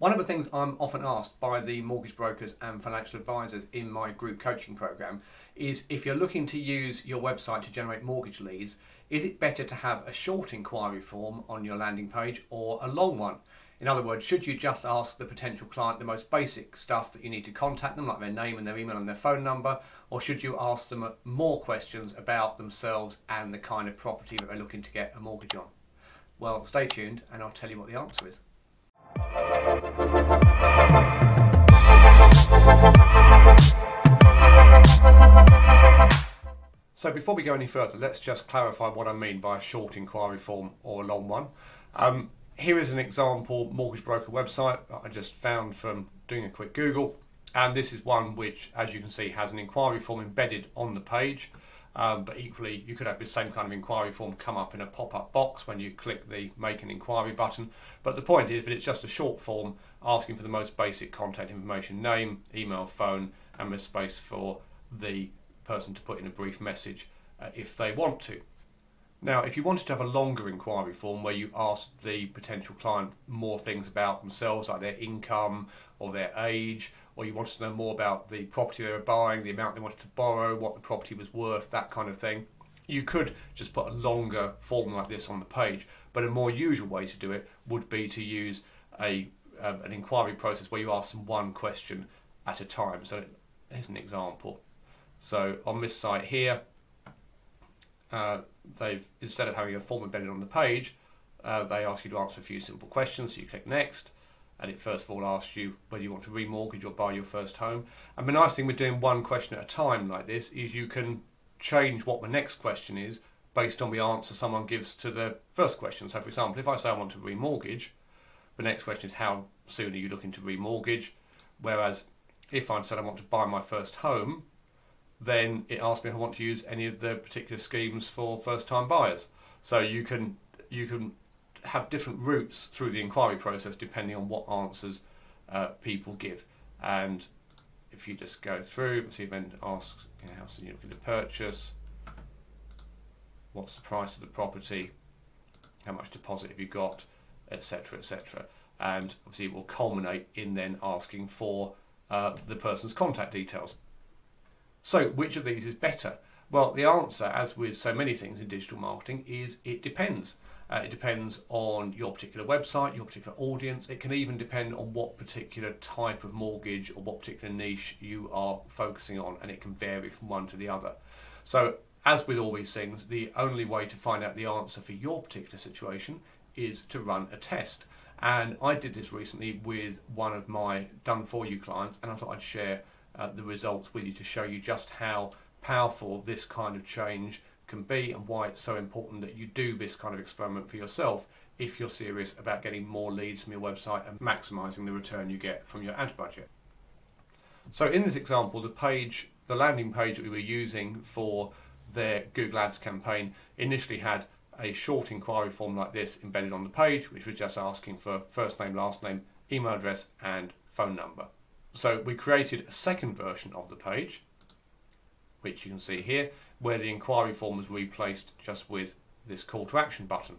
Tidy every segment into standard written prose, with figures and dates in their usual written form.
One of the things I'm often asked by the mortgage brokers and financial advisors in my group coaching program is, if you're looking to use your website to generate mortgage leads, is it better to have a short inquiry form on your landing page or a long one? In other words, should you just ask the potential client the most basic stuff that you need to contact them, like their name and their email and their phone number, or should you ask them more questions about themselves and the kind of property that they're looking to get a mortgage on? Well, stay tuned and I'll tell you what the answer is. So before we go any further, let's just clarify what I mean by a short inquiry form or a long one. Here is an example mortgage broker website that I just found from doing a quick Google, and this is one which, as you can see, has an inquiry form embedded on the page. But equally, you could have the same kind of inquiry form come up in a pop-up box when you click the Make an Inquiry button. But the point is that it's just a short form asking for the most basic contact information: name, email, phone, and with space for the person to put in a brief message if they want to. Now, if you wanted to have a longer inquiry form where you ask the potential client more things about themselves, like their income or their age, or you wanted to know more about the property they were buying, the amount they wanted to borrow, what the property was worth, that kind of thing, you could just put a longer form like this on the page. But a more usual way to do it would be to use an inquiry process where you ask them one question at a time. So here's an example. So on this site here, they've, instead of having a form embedded on the page, they ask you to answer a few simple questions. So you click next, and it first of all asks you whether you want to remortgage or buy your first home. And the nice thing with doing one question at a time like this is you can change what the next question is based on the answer someone gives to the first question. So for example, if I say I want to remortgage, the next question is how soon are you looking to remortgage? Whereas if I said I want to buy my first home, then it asks me if I want to use any of the particular schemes for first-time buyers. So you can have different routes through the inquiry process depending on what answers people give. And if you just go through, so you then ask, how soon you're looking to purchase, what's the price of the property, how much deposit have you got, etc., etc. And obviously it will culminate in then asking for the person's contact details. So which of these is better? Well, the answer, as with so many things in digital marketing, is it depends. It depends on your particular website, your particular audience. It can even depend on what particular type of mortgage or what particular niche you are focusing on, and it can vary from one to the other. So as with all these things, the only way to find out the answer for your particular situation is to run a test. And I did this recently with one of my done-for-you clients, and I thought I'd share the results with you to show you just how powerful this kind of change can be and why it's so important that you do this kind of experiment for yourself if you're serious about getting more leads from your website and maximising the return you get from your ad budget. So in this example, the landing page that we were using for their Google Ads campaign initially had a short inquiry form like this embedded on the page, which was just asking for first name, last name, email address and phone number. So we created a second version of the page, which you can see here, where the inquiry form was replaced just with this call to action button.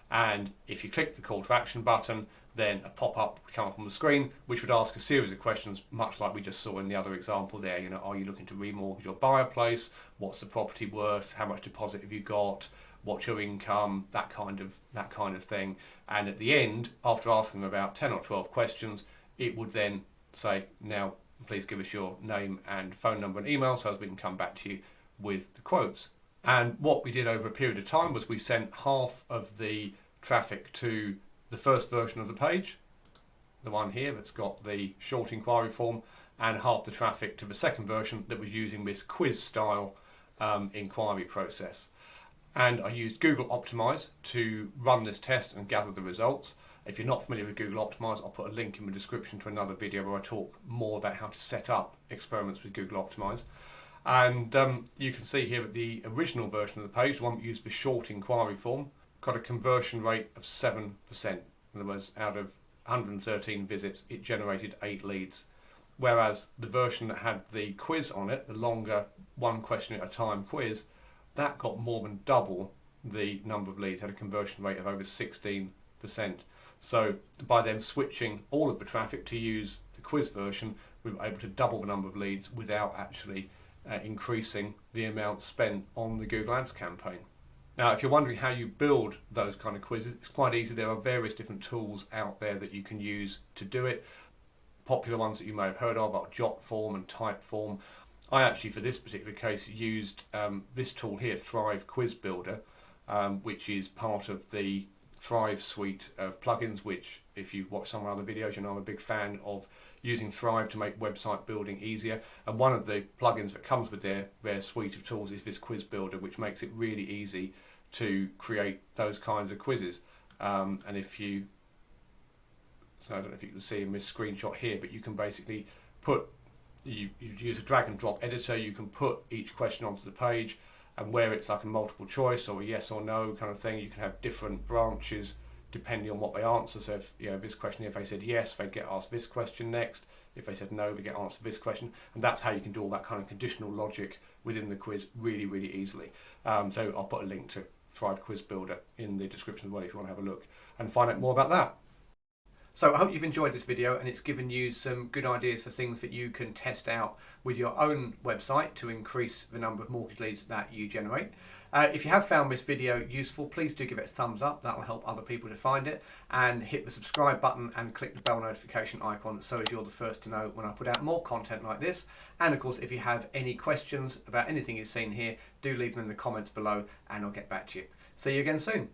And if you click the call to action button, then a pop-up would come up on the screen, which would ask a series of questions, much like we just saw in the other example there. You know, are you looking to remortgage or buy a place? What's the property worth? How much deposit have you got? What's your income? That kind of thing. And at the end, after asking them about 10 or 12 questions, it would then say, now please give us your name and phone number and email so as we can come back to you with the quotes. And what we did over a period of time was we sent half of the traffic to the first version of the page, the one here that's got the short inquiry form, and half the traffic to the second version that was using this quiz style inquiry process. And I used Google Optimize to run this test and gather the results. If you're not familiar with Google Optimize, I'll put a link in the description to another video where I talk more about how to set up experiments with Google Optimize. And you can see here that the original version of the page, the one that used the short inquiry form, got a conversion rate of 7%. In other words, out of 113 visits, it generated 8 leads. Whereas the version that had the quiz on it, the longer one question at a time quiz, that got more than double the number of leads, had a conversion rate of over 16%. So by then switching all of the traffic to use the quiz version, we were able to double the number of leads without actually increasing the amount spent on the Google Ads campaign. Now, if you're wondering how you build those kind of quizzes, it's quite easy. There are various different tools out there that you can use to do it. Popular ones that you may have heard of are Jotform and Typeform. I actually, for this particular case, used this tool here, Thrive Quiz Builder, which is part of the Thrive suite of plugins, which if you've watched some of my other videos, you know I'm a big fan of using Thrive to make website building easier. And one of the plugins that comes with their suite of tools is this quiz builder, which makes it really easy to create those kinds of quizzes. And if you, so I don't know if you can see in this screenshot here, but you can basically put, you use a drag and drop editor, you can put each question onto the page, and where it's like a multiple choice or a yes or no kind of thing, you can have different branches depending on what they answer. So if this question, if they said yes, they get asked this question next. If they said no, they get answered this question. And that's how you can do all that kind of conditional logic within the quiz really, really easily. So I'll put a link to Thrive Quiz Builder in the description as well if you want to have a look and find out more about that. So I hope you've enjoyed this video and it's given you some good ideas for things that you can test out with your own website to increase the number of mortgage leads that you generate. If you have found this video useful, please do give it a thumbs up. That will help other people to find it, and hit the subscribe button and click the bell notification icon so as you're the first to know when I put out more content like this. And of course, if you have any questions about anything you've seen here, do leave them in the comments below and I'll get back to you. See you again soon.